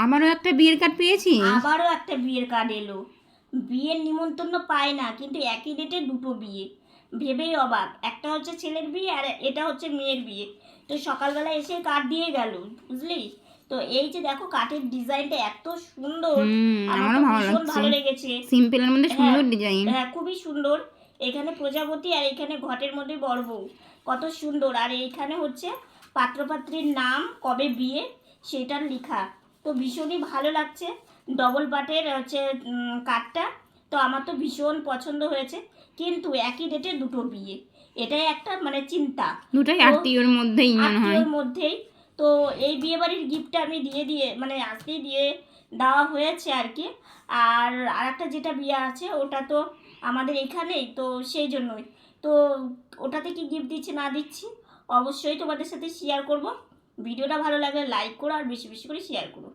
আমারও একটা বিয়ের কার্ড পেয়েছি। আবারও একটা বিয়ের কার্ড এলো। বিয়ের নিমন্ত্রণ পায় না, কিন্তু একই ডেটে দুটো বিয়ে, ভেবেই অবাক। একটা হচ্ছে ছেলের বিয়ে আর এটা হচ্ছে মেয়ের বিয়ে। তো সকালবেলা এসে কার্ড দিয়ে গেল, বুঝলি? তো এই যে দেখো কাঠের ডিজাইনটা এত সুন্দর, আমার আমারও তো ভালো ভীষণ লাগছে, ভালো লেগেছে। সিম্পলের মধ্যে হ্যাঁ, সুন্দর ডিজাইন। হ্যাঁ, খুবই সুন্দর। এখানে প্রজাপতি আর এখানে ঘটের মধ্যে বর বউ, কত সুন্দর। আর এইখানে হচ্ছে পাত্রপাত্রীর নাম, কবে বিয়ে সেটার লেখা। তো ভীষণই ভালো লাগছে ডবল পাটের হচ্ছে কাঠটা। তো আমার তো ভীষণ পছন্দ হয়েছে, কিন্তু একই ডেটে দুটো বিয়ে, এটাই একটা মানে চিন্তা। দুটাই তো আত্মীয়র মধ্যেই মনে হয়। আত্মীয়র মধ্যেই। তো এই বিয়েবাড়ির গিফটটা আমি দিয়ে মানে আজকেই দিয়ে দেওয়া হয়েছে আর কি। আর আরেকটা যেটা বিয়ে আছে ওটা তো আমাদের এখানেই, তো সেই জন্যই। তো ওটাতে কি গিফট দিচ্ছি না দিচ্ছি অবশ্যই তোমাদের সাথে শেয়ার করব। ভিডিওটা ভালো লাগলে লাইক করো আর বেশি বেশি করে শেয়ার করো।